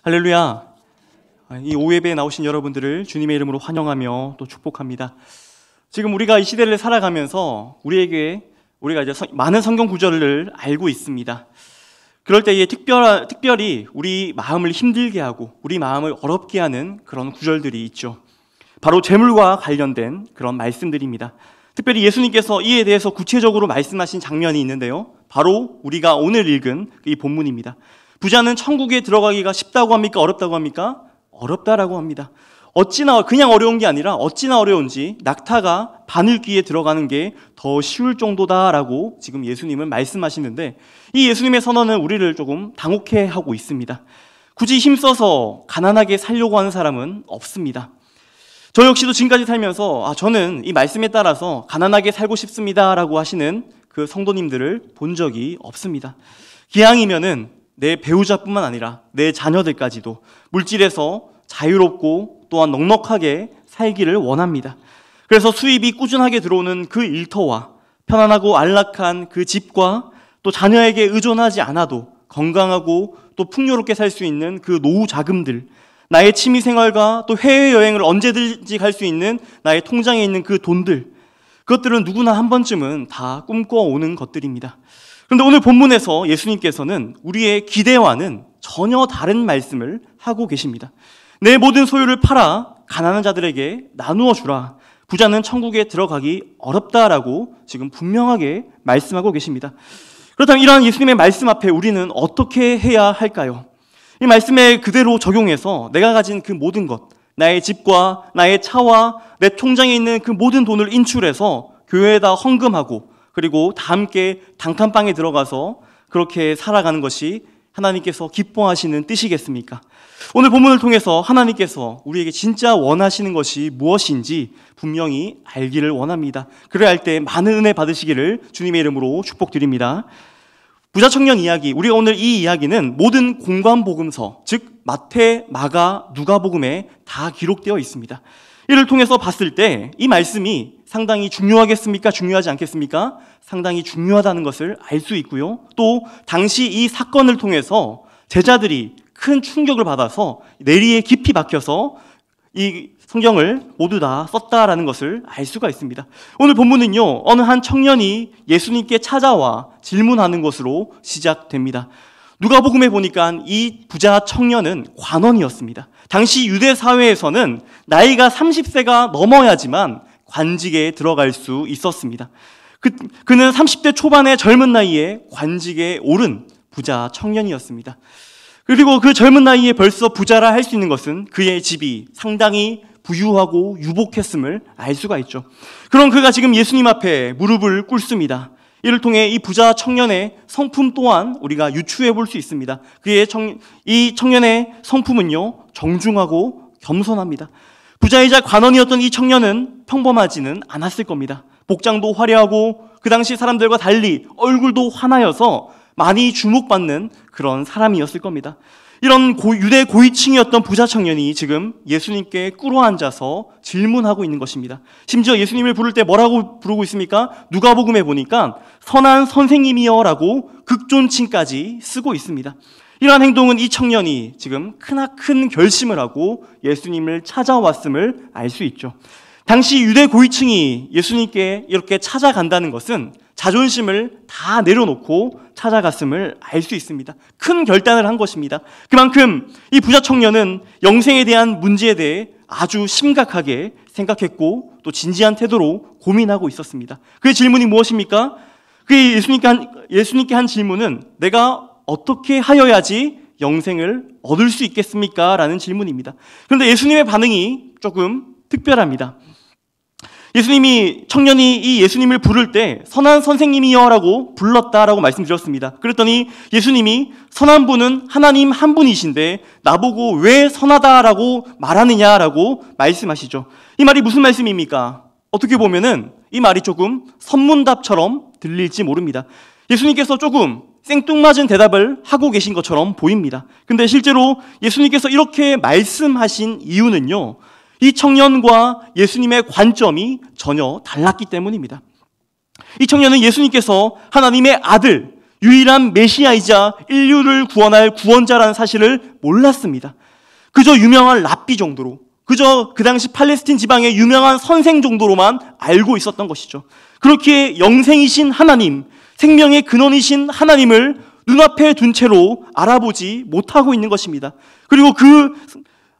할렐루야. 이 오예배에 나오신 여러분들을 주님의 이름으로 환영하며 또 축복합니다. 지금 우리가 이 시대를 살아가면서 우리가 이제 많은 성경 구절을 알고 있습니다. 그럴 때에 특별히 우리 마음을 힘들게 하고 우리 마음을 어렵게 하는 그런 구절들이 있죠. 바로 재물과 관련된 그런 말씀들입니다. 특별히 예수님께서 이에 대해서 구체적으로 말씀하신 장면이 있는데요. 바로 우리가 오늘 읽은 이 본문입니다. 부자는 천국에 들어가기가 쉽다고 합니까? 어렵다고 합니까? 어렵다라고 합니다. 어찌나 그냥 어려운 게 아니라 어찌나 어려운지 낙타가 바늘귀에 들어가는 게 더 쉬울 정도다라고 지금 예수님은 말씀하시는데, 이 예수님의 선언은 우리를 조금 당혹해 하고 있습니다. 굳이 힘써서 가난하게 살려고 하는 사람은 없습니다. 저 역시도 지금까지 살면서 저는 이 말씀에 따라서 가난하게 살고 싶습니다라고 하시는 그 성도님들을 본 적이 없습니다. 기왕이면은 내 배우자뿐만 아니라 내 자녀들까지도 물질에서 자유롭고 또한 넉넉하게 살기를 원합니다. 그래서 수입이 꾸준하게 들어오는 그 일터와 편안하고 안락한 그 집과 또 자녀에게 의존하지 않아도 건강하고 또 풍요롭게 살 수 있는 그 노후 자금들, 나의 취미생활과 또 해외여행을 언제든지 갈 수 있는 나의 통장에 있는 그 돈들, 그것들은 누구나 한 번쯤은 다 꿈꿔오는 것들입니다. 그런데 오늘 본문에서 예수님께서는 우리의 기대와는 전혀 다른 말씀을 하고 계십니다. 내 모든 소유를 팔아 가난한 자들에게 나누어 주라. 부자는 천국에 들어가기 어렵다라고 지금 분명하게 말씀하고 계십니다. 그렇다면 이러한 예수님의 말씀 앞에 우리는 어떻게 해야 할까요? 이 말씀에 그대로 적용해서 내가 가진 그 모든 것, 나의 집과 나의 차와 내 통장에 있는 그 모든 돈을 인출해서 교회에다 헌금하고 그리고 다 함께 단칸방에 들어가서 그렇게 살아가는 것이 하나님께서 기뻐하시는 뜻이겠습니까? 오늘 본문을 통해서 하나님께서 우리에게 진짜 원하시는 것이 무엇인지 분명히 알기를 원합니다. 그래야 할 때 많은 은혜 받으시기를 주님의 이름으로 축복드립니다. 부자 청년 이야기, 우리가 오늘 이 이야기는 모든 공관복음서, 즉 마태, 마가, 누가복음에 다 기록되어 있습니다. 이를 통해서 봤을 때 이 말씀이 상당히 중요하겠습니까? 중요하지 않겠습니까? 상당히 중요하다는 것을 알 수 있고요. 또 당시 이 사건을 통해서 제자들이 큰 충격을 받아서 내리에 깊이 박혀서 이 성경을 모두 다 썼다라는 것을 알 수가 있습니다. 오늘 본문은요, 어느 한 청년이 예수님께 찾아와 질문하는 것으로 시작됩니다. 누가복음에 보니까 이 부자 청년은 관원이었습니다. 당시 유대 사회에서는 나이가 30세가 넘어야지만 관직에 들어갈 수 있었습니다. 그는 30대 초반의 젊은 나이에 관직에 오른 부자 청년이었습니다. 그리고 그 젊은 나이에 벌써 부자라 할 수 있는 것은 그의 집이 상당히 부유하고 유복했음을 알 수가 있죠. 그럼 그가 지금 예수님 앞에 무릎을 꿇습니다. 이를 통해 이 부자 청년의 성품 또한 우리가 유추해 볼 수 있습니다. 이 청년의 성품은요, 정중하고 겸손합니다. 부자이자 관원이었던 이 청년은 평범하지는 않았을 겁니다. 복장도 화려하고 그 당시 사람들과 달리 얼굴도 환하여서 많이 주목받는 그런 사람이었을 겁니다. 이런 유대 고위층이었던 부자 청년이 지금 예수님께 꿇어앉아서 질문하고 있는 것입니다. 심지어 예수님을 부를 때 뭐라고 부르고 있습니까? 누가복음에 보니까 선한 선생님이여 라고 극존칭까지 쓰고 있습니다. 이러한 행동은 이 청년이 지금 크나큰 결심을 하고 예수님을 찾아왔음을 알 수 있죠. 당시 유대 고위층이 예수님께 이렇게 찾아간다는 것은 자존심을 다 내려놓고 찾아갔음을 알 수 있습니다. 큰 결단을 한 것입니다. 그만큼 이 부자 청년은 영생에 대한 문제에 대해 아주 심각하게 생각했고 또 진지한 태도로 고민하고 있었습니다. 그의 질문이 무엇입니까? 그의 예수님께 한 질문은 내가 어떻게 하여야지 영생을 얻을 수 있겠습니까? 라는 질문입니다. 그런데 예수님의 반응이 조금 특별합니다. 청년이 이 예수님을 부를 때 선한 선생님이여 라고 불렀다라고 말씀드렸습니다. 그랬더니 예수님이 선한 분은 하나님 한 분이신데 나보고 왜 선하다라고 말하느냐라고 말씀하시죠. 이 말이 무슨 말씀입니까? 어떻게 보면은 이 말이 조금 선문답처럼 들릴지 모릅니다. 예수님께서 조금 생뚱맞은 대답을 하고 계신 것처럼 보입니다. 근데 실제로 예수님께서 이렇게 말씀하신 이유는요, 이 청년과 예수님의 관점이 전혀 달랐기 때문입니다. 이 청년은 예수님께서 하나님의 아들, 유일한 메시아이자 인류를 구원할 구원자라는 사실을 몰랐습니다. 그저 유명한 랍비 정도로, 그저 그 당시 팔레스틴 지방의 유명한 선생 정도로만 알고 있었던 것이죠. 그렇게 영생이신 하나님, 생명의 근원이신 하나님을 눈앞에 둔 채로 알아보지 못하고 있는 것입니다. 그리고 그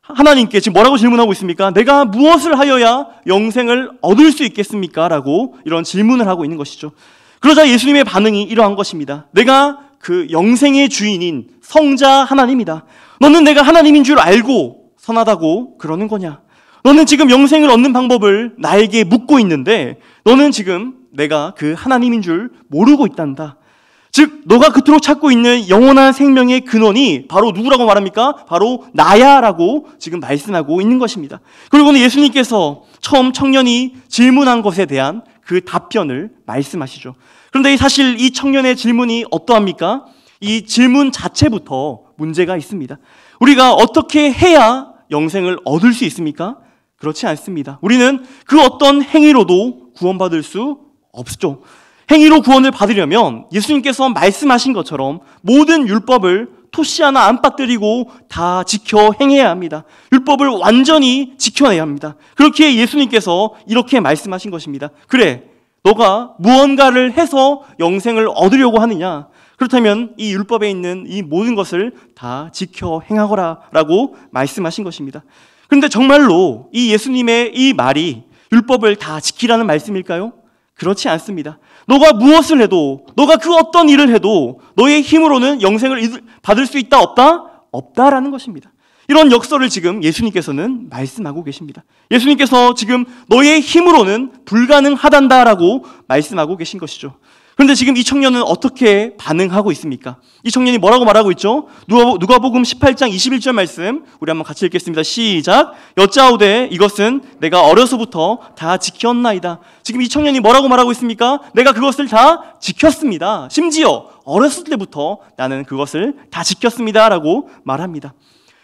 하나님께 지금 뭐라고 질문하고 있습니까? 내가 무엇을 하여야 영생을 얻을 수 있겠습니까? 라고 이런 질문을 하고 있는 것이죠. 그러자 예수님의 반응이 이러한 것입니다. 내가 그 영생의 주인인 성자 하나님이다. 너는 내가 하나님인 줄 알고 선하다고 그러는 거냐? 너는 지금 영생을 얻는 방법을 나에게 묻고 있는데 너는 지금 내가 그 하나님인 줄 모르고 있단다. 즉 너가 그토록 찾고 있는 영원한 생명의 근원이 바로 누구라고 말합니까? 바로 나야라고 지금 말씀하고 있는 것입니다. 그리고는 예수님께서 처음 청년이 질문한 것에 대한 그 답변을 말씀하시죠. 그런데 사실 이 청년의 질문이 어떠합니까? 이 질문 자체부터 문제가 있습니다. 우리가 어떻게 해야 영생을 얻을 수 있습니까? 그렇지 않습니다. 우리는 그 어떤 행위로도 구원받을 수 없죠. 행위로 구원을 받으려면 예수님께서 말씀하신 것처럼 모든 율법을 토시 하나 안 빠뜨리고 다 지켜 행해야 합니다. 율법을 완전히 지켜내야 합니다. 그렇게 예수님께서 이렇게 말씀하신 것입니다. 그래, 너가 무언가를 해서 영생을 얻으려고 하느냐? 그렇다면 이 율법에 있는 이 모든 것을 다 지켜 행하거라 라고 말씀하신 것입니다. 그런데 정말로 이 예수님의 이 말이 율법을 다 지키라는 말씀일까요? 그렇지 않습니다. 너가 무엇을 해도, 너가 그 어떤 일을 해도 너의 힘으로는 영생을 받을 수 있다, 없다? 없다라는 것입니다. 이런 역설을 지금 예수님께서는 말씀하고 계십니다. 예수님께서 지금 너의 힘으로는 불가능하단다라고 말씀하고 계신 것이죠. 그런데 지금 이 청년은 어떻게 반응하고 있습니까? 이 청년이 뭐라고 말하고 있죠? 누가복음 18장 21절 말씀 우리 한번 같이 읽겠습니다. 시작. 여짜오되 이것은 내가 어려서부터 다 지켰나이다. 지금 이 청년이 뭐라고 말하고 있습니까? 내가 그것을 다 지켰습니다. 심지어 어렸을 때부터 나는 그것을 다 지켰습니다 라고 말합니다.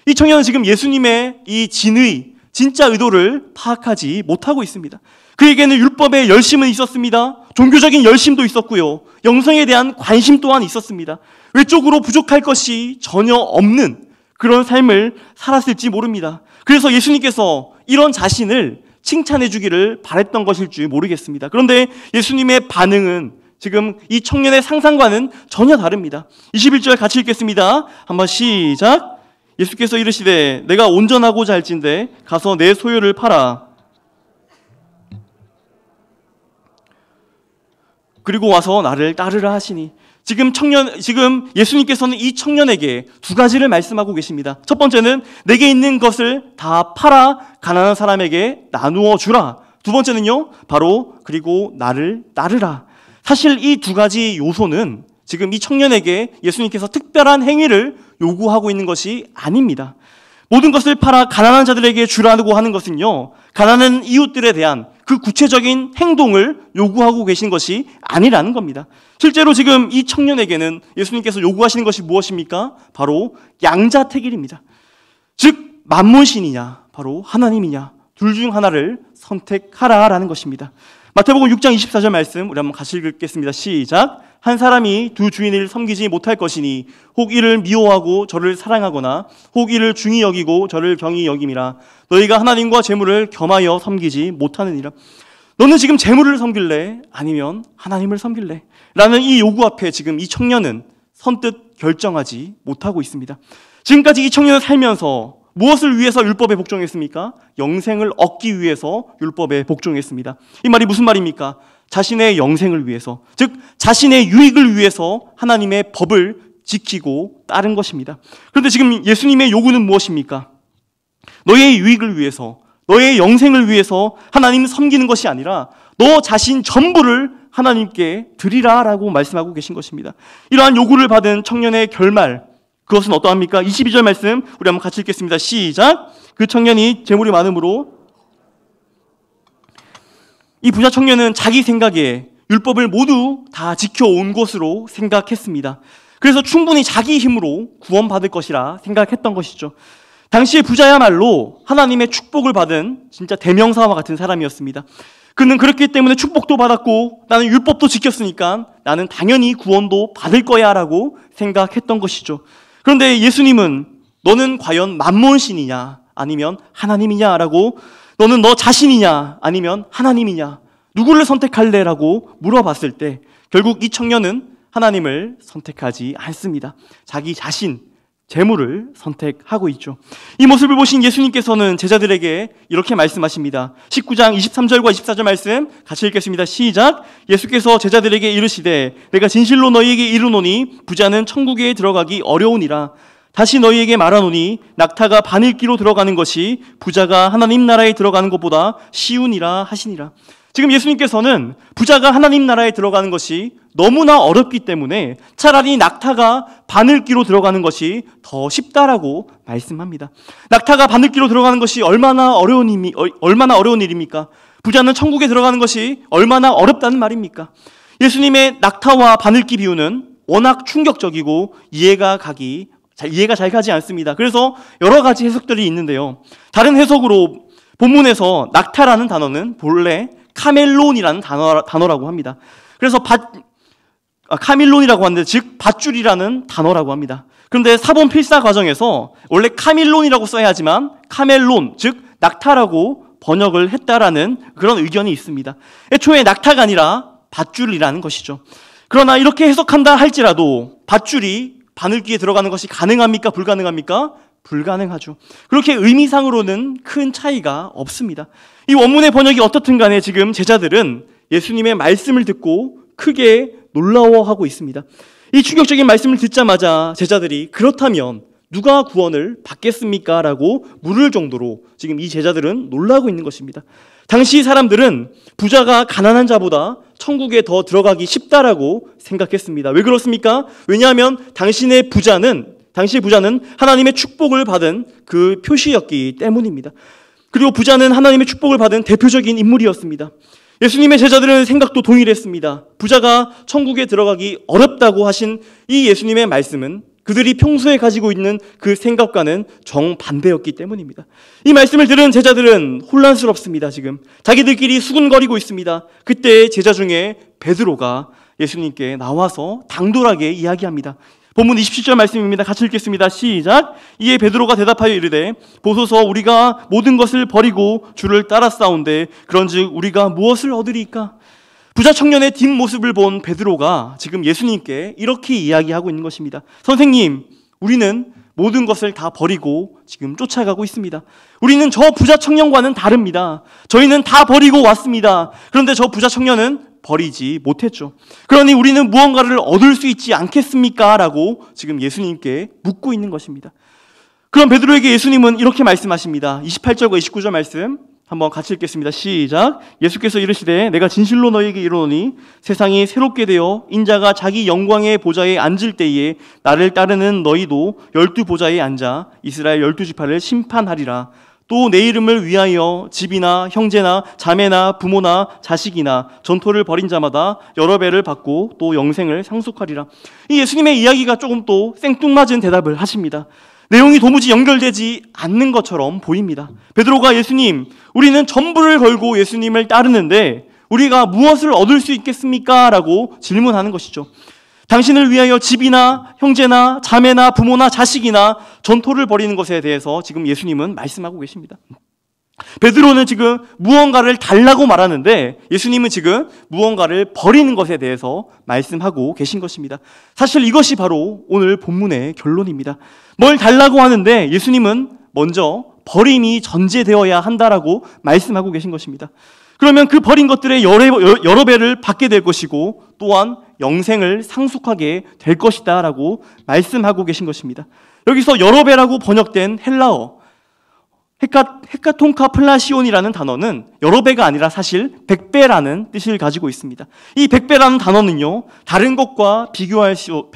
이 청년은 지금 예수님의 이 진의, 진짜 의도를 파악하지 못하고 있습니다. 그에게는 율법의 열심은 있었습니다. 종교적인 열심도 있었고요. 영성에 대한 관심 또한 있었습니다. 외적으로 부족할 것이 전혀 없는 그런 삶을 살았을지 모릅니다. 그래서 예수님께서 이런 자신을 칭찬해 주기를 바랬던 것일 줄 모르겠습니다. 그런데 예수님의 반응은 지금 이 청년의 상상과는 전혀 다릅니다. 21절 같이 읽겠습니다. 한번 시작. 예수께서 이르시되 내가 온전하고자 할진대 가서 내 소유를 팔아 그리고 와서 나를 따르라 하시니. 지금 예수님께서는 이 청년에게 두 가지를 말씀하고 계십니다. 첫 번째는 내게 있는 것을 다 팔아 가난한 사람에게 나누어 주라. 두 번째는요, 바로 그리고 나를 따르라. 사실 이 두 가지 요소는 지금 이 청년에게 예수님께서 특별한 행위를 요구하고 있는 것이 아닙니다. 모든 것을 팔아 가난한 자들에게 주라고 하는 것은요, 가난한 이웃들에 대한 그 구체적인 행동을 요구하고 계신 것이 아니라는 겁니다. 실제로 지금 이 청년에게는 예수님께서 요구하시는 것이 무엇입니까? 바로 양자택일입니다. 즉 만몬신이냐 바로 하나님이냐 둘 중 하나를 선택하라라는 것입니다. 마태복음 6장 24절 말씀 우리 한번 같이 읽겠습니다. 시작. 한 사람이 두 주인을 섬기지 못할 것이니 혹 이를 미워하고 저를 사랑하거나 혹 이를 중히 여기고 저를 경히 여김이라. 너희가 하나님과 재물을 겸하여 섬기지 못하느니라. 너는 지금 재물을 섬길래? 아니면 하나님을 섬길래? 라는 이 요구 앞에 지금 이 청년은 선뜻 결정하지 못하고 있습니다. 지금까지 이 청년은 살면서 무엇을 위해서 율법에 복종했습니까? 영생을 얻기 위해서 율법에 복종했습니다. 이 말이 무슨 말입니까? 자신의 영생을 위해서, 즉 자신의 유익을 위해서 하나님의 법을 지키고 따른 것입니다. 그런데 지금 예수님의 요구는 무엇입니까? 너의 유익을 위해서, 너의 영생을 위해서 하나님 섬기는 것이 아니라 너 자신 전부를 하나님께 드리라라고 말씀하고 계신 것입니다. 이러한 요구를 받은 청년의 결말, 그것은 어떠합니까? 22절 말씀 우리 한번 같이 읽겠습니다. 시작. 그 청년이 재물이 많으므로 이 부자 청년은 자기 생각에 율법을 모두 다 지켜온 것으로 생각했습니다. 그래서 충분히 자기 힘으로 구원받을 것이라 생각했던 것이죠. 당시의 부자야말로 하나님의 축복을 받은 진짜 대명사와 같은 사람이었습니다. 그는 그렇기 때문에 축복도 받았고 나는 율법도 지켰으니까 나는 당연히 구원도 받을 거야 라고 생각했던 것이죠. 그런데 예수님은 너는 과연 만몬신이냐 아니면 하나님이냐 라고, 너는 너 자신이냐 아니면 하나님이냐, 누구를 선택할래 라고 물어봤을 때 결국 이 청년은 하나님을 선택하지 않습니다. 자기 자신, 재물을 선택하고 있죠. 이 모습을 보신 예수님께서는 제자들에게 이렇게 말씀하십니다. 19장 23절과 24절 말씀 같이 읽겠습니다. 시작. 예수께서 제자들에게 이르시되 내가 진실로 너희에게 이르노니 부자는 천국에 들어가기 어려우니라. 다시 너희에게 말하노니 낙타가 바늘기로 들어가는 것이 부자가 하나님 나라에 들어가는 것보다 쉬우니라 하시니라. 지금 예수님께서는 부자가 하나님 나라에 들어가는 것이 너무나 어렵기 때문에 차라리 낙타가 바늘기로 들어가는 것이 더 쉽다라고 말씀합니다. 낙타가 바늘기로 들어가는 것이 얼마나 어려운 일입니까? 부자는 천국에 들어가는 것이 얼마나 어렵다는 말입니까? 예수님의 낙타와 바늘기 비유는 워낙 충격적이고 이해가 잘 가지 않습니다. 그래서 여러 가지 해석들이 있는데요. 다른 해석으로 본문에서 낙타라는 단어는 본래 카멜론이라는 단어라고 합니다. 그래서 카밀론이라고 하는데 즉 밧줄이라는 단어라고 합니다. 그런데 사본 필사 과정에서 원래 카밀론이라고 써야 하지만 카멜론, 즉 낙타라고 번역을 했다라는 그런 의견이 있습니다. 애초에 낙타가 아니라 밧줄이라는 것이죠. 그러나 이렇게 해석한다 할지라도 밧줄이 바늘기에 들어가는 것이 가능합니까? 불가능합니까? 불가능하죠. 그렇게 의미상으로는 큰 차이가 없습니다. 이 원문의 번역이 어떻든 간에 지금 제자들은 예수님의 말씀을 듣고 크게 놀라워하고 있습니다. 이 충격적인 말씀을 듣자마자 제자들이 그렇다면 누가 구원을 받겠습니까? 라고 물을 정도로 지금 이 제자들은 놀라고 있는 것입니다. 당시 사람들은 부자가 가난한 자보다 천국에 더 들어가기 쉽다라고 생각했습니다. 왜 그렇습니까? 왜냐하면 당시의 부자는 하나님의 축복을 받은 그 표시였기 때문입니다. 그리고 부자는 하나님의 축복을 받은 대표적인 인물이었습니다. 예수님의 제자들은 생각도 동일했습니다. 부자가 천국에 들어가기 어렵다고 하신 이 예수님의 말씀은 그들이 평소에 가지고 있는 그 생각과는 정반대였기 때문입니다. 이 말씀을 들은 제자들은 혼란스럽습니다. 지금 자기들끼리 수군거리고 있습니다. 그때 제자 중에 베드로가 예수님께 나와서 당돌하게 이야기합니다. 본문 27절 말씀입니다. 같이 읽겠습니다. 시작. 이에 베드로가 대답하여 이르되 보소서 우리가 모든 것을 버리고 주를 따랐사온데 그런즉 우리가 무엇을 얻으리이까? 부자 청년의 뒷모습을 본 베드로가 지금 예수님께 이렇게 이야기하고 있는 것입니다. 선생님, 우리는 모든 것을 다 버리고 지금 쫓아가고 있습니다. 우리는 저 부자 청년과는 다릅니다. 저희는 다 버리고 왔습니다. 그런데 저 부자 청년은 버리지 못했죠. 그러니 우리는 무언가를 얻을 수 있지 않겠습니까? 라고 지금 예수님께 묻고 있는 것입니다. 그럼 베드로에게 예수님은 이렇게 말씀하십니다. 28절과 29절 말씀 한번 같이 읽겠습니다. 시작. 예수께서 이르시되 내가 진실로 너희에게 이르노니 세상이 새롭게 되어 인자가 자기 영광의 보좌에 앉을 때에 나를 따르는 너희도 12보좌에 앉아 이스라엘 12지파를 심판하리라. 또 내 이름을 위하여 집이나 형제나 자매나 부모나 자식이나 전토를 벌인 자마다 여러 배를 받고 또 영생을 상속하리라. 이 예수님의 이야기가 조금 또 생뚱맞은 대답을 하십니다. 내용이 도무지 연결되지 않는 것처럼 보입니다. 베드로가 예수님, 우리는 전부를 걸고 예수님을 따르는데 우리가 무엇을 얻을 수 있겠습니까? 라고 질문하는 것이죠. 당신을 위하여 집이나 형제나 자매나 부모나 자식이나 전토를 벌이는 것에 대해서 지금 예수님은 말씀하고 계십니다. 베드로는 지금 무언가를 달라고 말하는데 예수님은 지금 무언가를 버리는 것에 대해서 말씀하고 계신 것입니다. 사실 이것이 바로 오늘 본문의 결론입니다. 뭘 달라고 하는데 예수님은 먼저 버림이 전제되어야 한다라고 말씀하고 계신 것입니다. 그러면 그 버린 것들의 여러 배를 받게 될 것이고 또한 영생을 상속하게 될 것이다 라고 말씀하고 계신 것입니다. 여기서 여러 배라고 번역된 헬라어 헤카톤카 플라시온이라는 단어는 여러 배가 아니라 사실 100배라는 뜻을 가지고 있습니다. 이 100배라는 단어는요, 다른 것과 비교할 수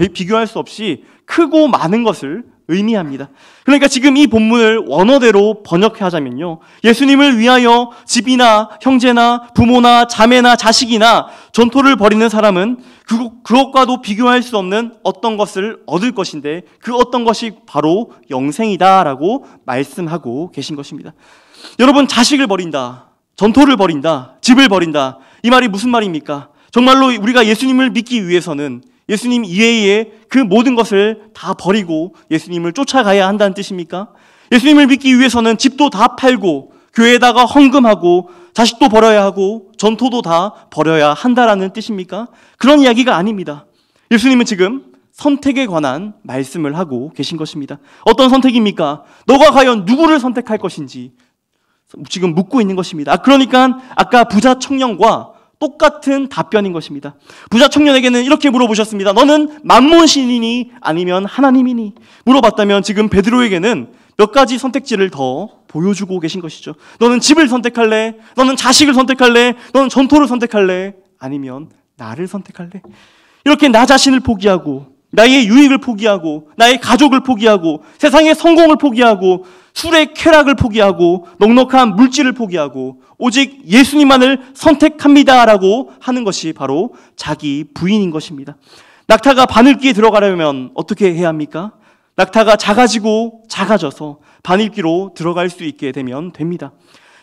없이 크고 많은 것을 의미합니다. 그러니까 지금 이 본문을 원어대로 번역하자면요, 예수님을 위하여 집이나 형제나 부모나 자매나 자식이나 전토를 벌이는 사람은 그것과도 비교할 수 없는 어떤 것을 얻을 것인데 그 어떤 것이 바로 영생이다라고 말씀하고 계신 것입니다. 여러분, 자식을 버린다, 전토를 벌인다, 집을 버린다. 이 말이 무슨 말입니까? 정말로 우리가 예수님을 믿기 위해서는 예수님 이외의 그 모든 것을 다 버리고 예수님을 쫓아가야 한다는 뜻입니까? 예수님을 믿기 위해서는 집도 다 팔고 교회에다가 헌금하고 자식도 버려야 하고 전토도 다 버려야 한다라는 뜻입니까? 그런 이야기가 아닙니다. 예수님은 지금 선택에 관한 말씀을 하고 계신 것입니다. 어떤 선택입니까? 너가 과연 누구를 선택할 것인지 지금 묻고 있는 것입니다. 그러니까 아까 부자 청년과 똑같은 답변인 것입니다. 부자 청년에게는 이렇게 물어보셨습니다. 너는 만몬 신이니 아니면 하나님이니? 물어봤다면 지금 베드로에게는 몇 가지 선택지를 더 보여주고 계신 것이죠. 너는 집을 선택할래? 너는 자식을 선택할래? 너는 전토를 선택할래? 아니면 나를 선택할래? 이렇게 나 자신을 포기하고 나의 유익을 포기하고 나의 가족을 포기하고 세상의 성공을 포기하고 술의 쾌락을 포기하고 넉넉한 물질을 포기하고 오직 예수님만을 선택합니다라고 하는 것이 바로 자기 부인인 것입니다. 낙타가 바늘기에 들어가려면 어떻게 해야 합니까? 낙타가 작아지고 작아져서 바늘기로 들어갈 수 있게 되면 됩니다.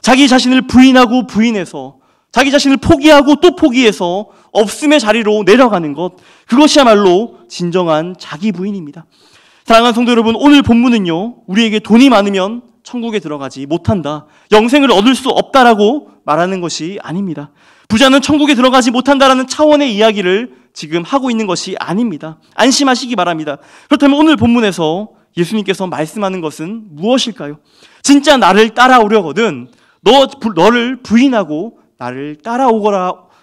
자기 자신을 부인하고 부인해서 자기 자신을 포기하고 또 포기해서 없음의 자리로 내려가는 것, 그것이야말로 진정한 자기 부인입니다. 사랑하는 성도 여러분, 오늘 본문은요, 우리에게 돈이 많으면 천국에 들어가지 못한다, 영생을 얻을 수 없다라고 말하는 것이 아닙니다. 부자는 천국에 들어가지 못한다라는 차원의 이야기를 지금 하고 있는 것이 아닙니다. 안심하시기 바랍니다. 그렇다면 오늘 본문에서 예수님께서 말씀하는 것은 무엇일까요? 진짜 나를 따라오려거든 너를 부인하고 나를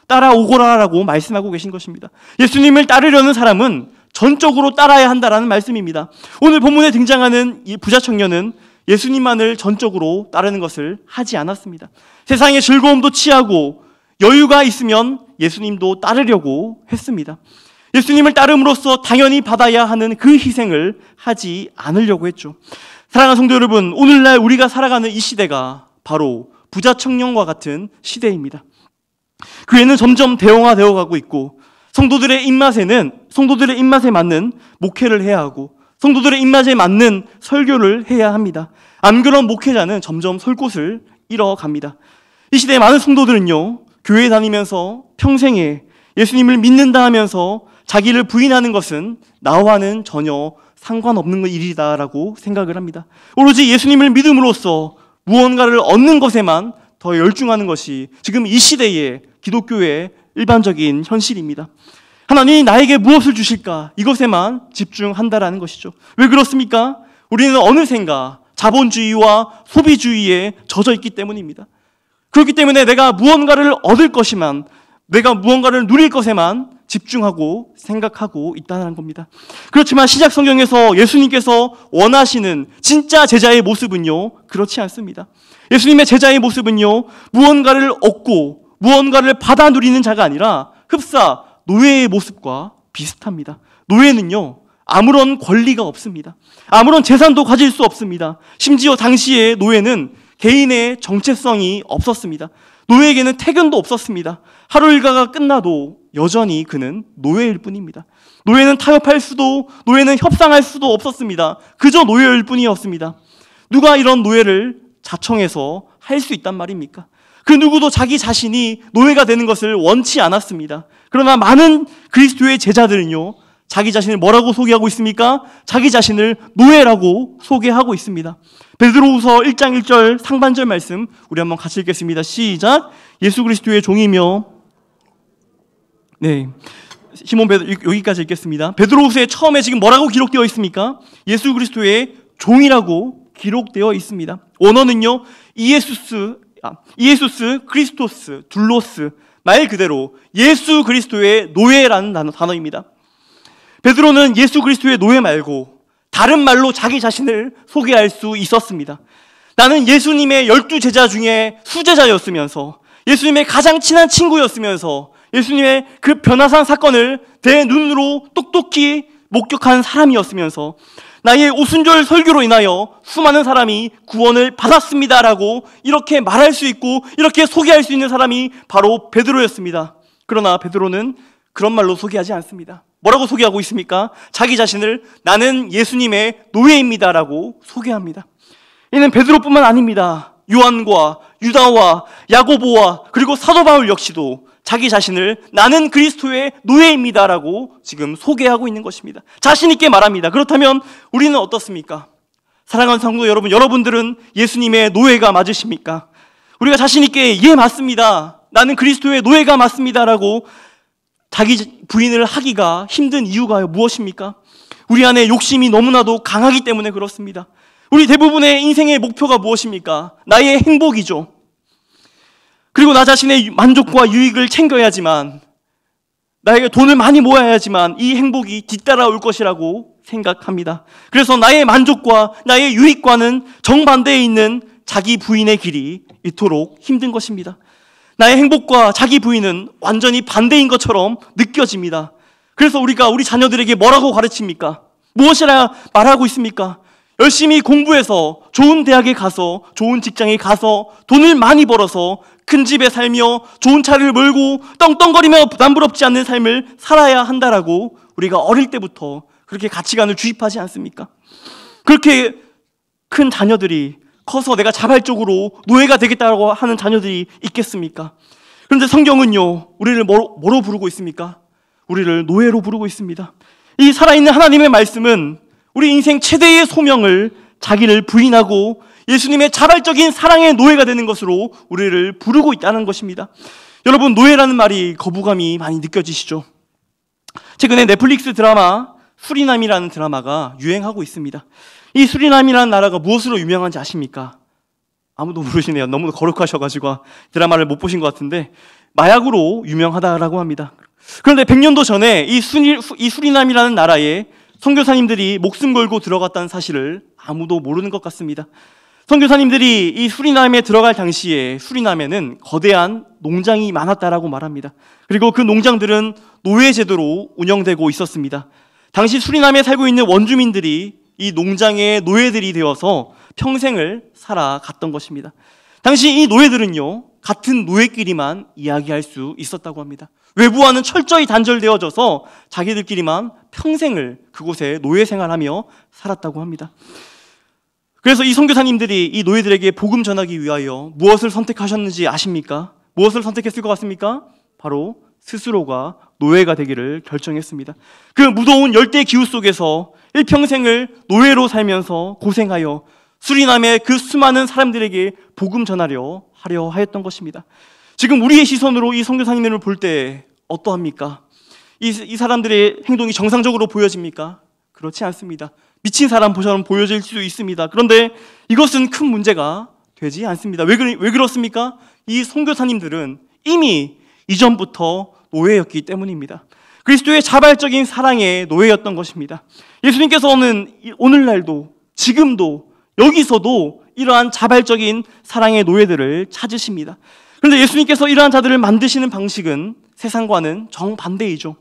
따라오거라라고 말씀하고 계신 것입니다. 예수님을 따르려는 사람은 전적으로 따라야 한다라는 말씀입니다. 오늘 본문에 등장하는 이 부자 청년은 예수님만을 전적으로 따르는 것을 하지 않았습니다. 세상의 즐거움도 취하고 여유가 있으면 예수님도 따르려고 했습니다. 예수님을 따름으로써 당연히 받아야 하는 그 희생을 하지 않으려고 했죠. 사랑하는 성도 여러분, 오늘날 우리가 살아가는 이 시대가 바로 부자 청년과 같은 시대입니다. 교회는 점점 대형화되어 가고 있고 성도들의 입맛에 맞는 목회를 해야 하고 성도들의 입맛에 맞는 설교를 해야 합니다. 안 그런 목회자는 점점 설 곳을 잃어갑니다. 이 시대의 많은 성도들은요, 교회 다니면서 평생에 예수님을 믿는다 하면서 자기를 부인하는 것은 나와는 전혀 상관없는 일이다라고 생각을 합니다. 오로지 예수님을 믿음으로써 무언가를 얻는 것에만 더 열중하는 것이 지금 이 시대의 기독교의 일반적인 현실입니다. 하나님이 나에게 무엇을 주실까? 이것에만 집중한다라는 것이죠. 왜 그렇습니까? 우리는 어느샌가 자본주의와 소비주의에 젖어 있기 때문입니다. 그렇기 때문에 내가 무언가를 얻을 것이만, 내가 무언가를 누릴 것에만 집중하고 생각하고 있다는 겁니다. 그렇지만 신약 성경에서 예수님께서 원하시는 진짜 제자의 모습은요, 그렇지 않습니다. 예수님의 제자의 모습은요, 무언가를 얻고 무언가를 받아 누리는 자가 아니라 흡사 노예의 모습과 비슷합니다. 노예는요, 아무런 권리가 없습니다. 아무런 재산도 가질 수 없습니다. 심지어 당시에 노예는 개인의 정체성이 없었습니다. 노예에게는 퇴근도 없었습니다. 하루 일과가 끝나도 여전히 그는 노예일 뿐입니다. 노예는 타협할 수도, 노예는 협상할 수도 없었습니다. 그저 노예일 뿐이었습니다. 누가 이런 노예를 자청해서 할 수 있단 말입니까? 그 누구도 자기 자신이 노예가 되는 것을 원치 않았습니다. 그러나 많은 그리스도의 제자들은요, 자기 자신을 뭐라고 소개하고 있습니까? 자기 자신을 노예라고 소개하고 있습니다. 베드로후서 1장 1절 상반절 말씀 우리 한번 같이 읽겠습니다. 시작. 예수 그리스도의 종이며, 네, 시몬 베드로, 여기까지 읽겠습니다. 베드로후서에 처음에 지금 뭐라고 기록되어 있습니까? 예수 그리스도의 종이라고 기록되어 있습니다. 원어는요, 이에수스 크리스토스 둘로스, 말 그대로 예수 그리스도의 노예라는 단어입니다. 베드로는 예수 그리스도의 노예 말고 다른 말로 자기 자신을 소개할 수 있었습니다. 나는 예수님의 12제자 중에 수제자였으면서 예수님의 가장 친한 친구였으면서 예수님의 그 변화산 사건을 내 눈으로 똑똑히 목격한 사람이었으면서 나의 오순절 설교로 인하여 수많은 사람이 구원을 받았습니다라고 이렇게 말할 수 있고 이렇게 소개할 수 있는 사람이 바로 베드로였습니다. 그러나 베드로는 그런 말로 소개하지 않습니다. 뭐라고 소개하고 있습니까? 자기 자신을 나는 예수님의 노예입니다라고 소개합니다. 이는 베드로뿐만 아닙니다. 요한과 유다와 야고보와 그리고 사도 바울 역시도 자기 자신을 나는 그리스도의 노예입니다라고 지금 소개하고 있는 것입니다. 자신 있게 말합니다. 그렇다면 우리는 어떻습니까? 사랑하는 성도 여러분, 여러분들은 예수님의 노예가 맞으십니까? 우리가 자신 있게 예 맞습니다. 나는 그리스도의 노예가 맞습니다라고 자기 부인을 하기가 힘든 이유가 무엇입니까? 우리 안에 욕심이 너무나도 강하기 때문에 그렇습니다. 우리 대부분의 인생의 목표가 무엇입니까? 나의 행복이죠. 그리고 나 자신의 만족과 유익을 챙겨야지만, 나에게 돈을 많이 모아야지만 이 행복이 뒤따라올 것이라고 생각합니다. 그래서 나의 만족과 나의 유익과는 정반대에 있는 자기 부인의 길이 이토록 힘든 것입니다. 나의 행복과 자기 부인은 완전히 반대인 것처럼 느껴집니다. 그래서 우리가 우리 자녀들에게 뭐라고 가르칩니까? 무엇이라 말하고 있습니까? 열심히 공부해서 좋은 대학에 가서 좋은 직장에 가서 돈을 많이 벌어서 큰 집에 살며 좋은 차를 몰고 떵떵거리며 부담스럽지 않는 삶을 살아야 한다라고 우리가 어릴 때부터 그렇게 가치관을 주입하지 않습니까? 그렇게 큰 자녀들이 커서 내가 자발적으로 노예가 되겠다고 하는 자녀들이 있겠습니까? 그런데 성경은요, 우리를 뭐로 부르고 있습니까? 우리를 노예로 부르고 있습니다. 이 살아있는 하나님의 말씀은 우리 인생 최대의 소명을 자기를 부인하고 예수님의 자발적인 사랑의 노예가 되는 것으로 우리를 부르고 있다는 것입니다. 여러분, 노예라는 말이 거부감이 많이 느껴지시죠? 최근에 넷플릭스 드라마 수리남이라는 드라마가 유행하고 있습니다. 이 수리남이라는 나라가 무엇으로 유명한지 아십니까? 아무도 모르시네요. 너무 거룩하셔가지고 드라마를 못 보신 것 같은데 마약으로 유명하다라고 합니다. 그런데 100년도 전에 이 수리남이라는 나라에 선교사님들이 목숨 걸고 들어갔다는 사실을 아무도 모르는 것 같습니다. 선교사님들이 이 수리남에 들어갈 당시에 수리남에는 거대한 농장이 많았다라고 말합니다. 그리고 그 농장들은 노예 제도로 운영되고 있었습니다. 당시 수리남에 살고 있는 원주민들이 이 농장의 노예들이 되어서 평생을 살아갔던 것입니다. 당시 이 노예들은요, 같은 노예끼리만 이야기할 수 있었다고 합니다. 외부와는 철저히 단절되어져서 자기들끼리만 평생을 그곳에 노예 생활하며 살았다고 합니다. 그래서 이 선교사님들이 이 노예들에게 복음 전하기 위하여 무엇을 선택하셨는지 아십니까? 무엇을 선택했을 것 같습니까? 바로 스스로가 노예가 되기를 결정했습니다. 그 무더운 열대 기후 속에서 일평생을 노예로 살면서 고생하여 수리남의 그 수많은 사람들에게 복음 전하려 하였던 것입니다. 지금 우리의 시선으로 이 선교사님들을 볼 때 어떠합니까? 이 사람들의 행동이 정상적으로 보여집니까? 그렇지 않습니다. 미친 사람처럼 보여질 수 있습니다. 그런데 이것은 큰 문제가 되지 않습니다. 왜 그렇습니까? 이 선교사님들은 이미 이전부터 노예였기 때문입니다. 그리스도의 자발적인 사랑의 노예였던 것입니다. 예수님께서는 오늘날도 지금도 여기서도 이러한 자발적인 사랑의 노예들을 찾으십니다. 그런데 예수님께서 이러한 자들을 만드시는 방식은 세상과는 정반대이죠.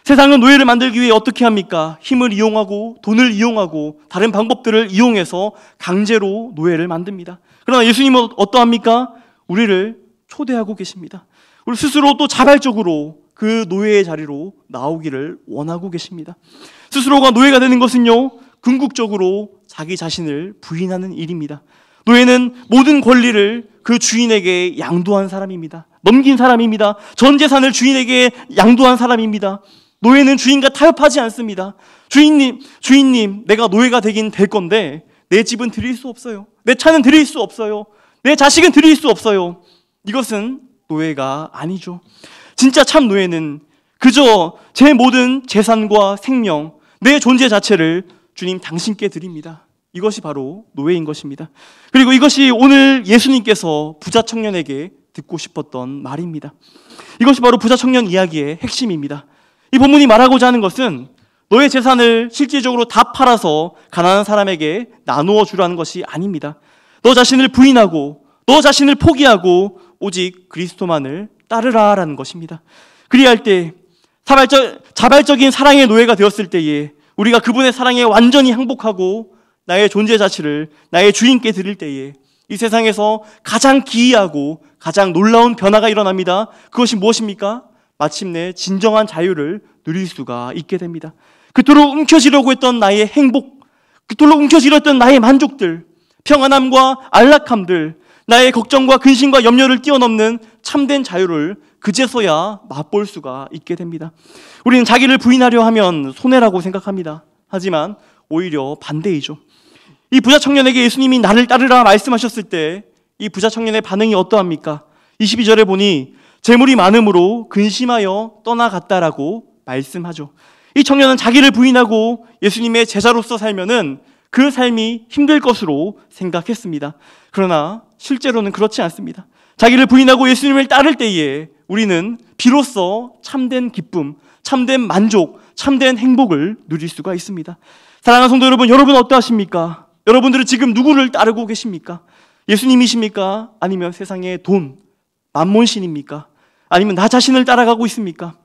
세상은 노예를 만들기 위해 어떻게 합니까? 힘을 이용하고 돈을 이용하고 다른 방법들을 이용해서 강제로 노예를 만듭니다. 그러나 예수님은 어떠합니까? 우리를 초대하고 계십니다. 우리 스스로 또 자발적으로 그 노예의 자리로 나오기를 원하고 계십니다. 스스로가 노예가 되는 것은요, 궁극적으로 자기 자신을 부인하는 일입니다. 노예는 모든 권리를 그 주인에게 양도한 사람입니다. 넘긴 사람입니다. 전 재산을 주인에게 양도한 사람입니다. 노예는 주인과 타협하지 않습니다. 주인님, 내가 노예가 되긴 될 건데 내 집은 드릴 수 없어요. 내 차는 드릴 수 없어요. 내 자식은 드릴 수 없어요. 이것은 노예가 아니죠. 진짜 참 노예는 그저 제 모든 재산과 생명, 내 존재 자체를 주님 당신께 드립니다. 이것이 바로 노예인 것입니다. 그리고 이것이 오늘 예수님께서 부자 청년에게 듣고 싶었던 말입니다. 이것이 바로 부자 청년 이야기의 핵심입니다. 이 본문이 말하고자 하는 것은 너의 재산을 실질적으로 다 팔아서 가난한 사람에게 나누어 주라는 것이 아닙니다. 너 자신을 부인하고 너 자신을 포기하고 오직 그리스도만을 따르라라는 것입니다. 그리할 때 자발적인 사랑의 노예가 되었을 때에 우리가 그분의 사랑에 완전히 항복하고 나의 존재 자체를 나의 주인께 드릴 때에 이 세상에서 가장 기이하고 가장 놀라운 변화가 일어납니다. 그것이 무엇입니까? 마침내 진정한 자유를 누릴 수가 있게 됩니다. 그토록 움켜쥐려고 했던 나의 행복, 그토록 움켜쥐려 했던 나의 만족들, 평안함과 안락함들, 나의 걱정과 근심과 염려를 뛰어넘는 참된 자유를 그제서야 맛볼 수가 있게 됩니다. 우리는 자기를 부인하려 하면 손해라고 생각합니다. 하지만 오히려 반대이죠. 이 부자 청년에게 예수님이 나를 따르라 말씀하셨을 때 이 부자 청년의 반응이 어떠합니까? 22절에 보니 재물이 많음으로 근심하여 떠나갔다라고 말씀하죠. 이 청년은 자기를 부인하고 예수님의 제자로서 살면은 그 삶이 힘들 것으로 생각했습니다. 그러나 실제로는 그렇지 않습니다. 자기를 부인하고 예수님을 따를 때에 우리는 비로소 참된 기쁨, 참된 만족, 참된 행복을 누릴 수가 있습니다. 사랑하는 성도 여러분, 여러분 어떠하십니까? 여러분들은 지금 누구를 따르고 계십니까? 예수님이십니까? 아니면 세상의 돈, 만몬신입니까? 아니면 나 자신을 따라가고 있습니까?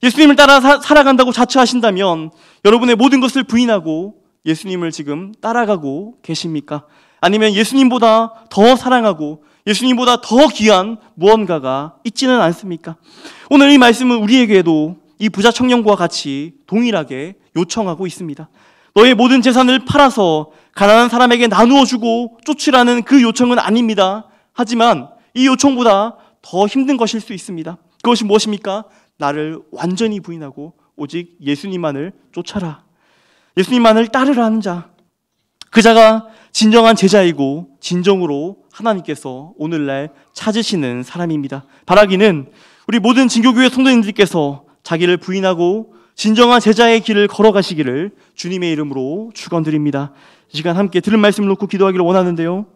예수님을 따라 살아간다고 자처하신다면 여러분의 모든 것을 부인하고 예수님을 지금 따라가고 계십니까? 아니면 예수님보다 더 사랑하고 예수님보다 더 귀한 무언가가 있지는 않습니까? 오늘 이 말씀은 우리에게도 이 부자 청년과 같이 동일하게 요청하고 있습니다. 너의 모든 재산을 팔아서 가난한 사람에게 나누어 주고 쫓으라는 그 요청은 아닙니다. 하지만 이 요청보다 더 힘든 것일 수 있습니다. 그것이 무엇입니까? 나를 완전히 부인하고 오직 예수님만을 쫓아라. 예수님만을 따르라는 자. 그 자가 진정한 제자이고 진정으로 하나님께서 오늘날 찾으시는 사람입니다. 바라기는 우리 모든 진교교회 성도님들께서 자기를 부인하고 진정한 제자의 길을 걸어가시기를 주님의 이름으로 축원드립니다. 이 시간 함께 들은 말씀을 놓고 기도하기를 원하는데요.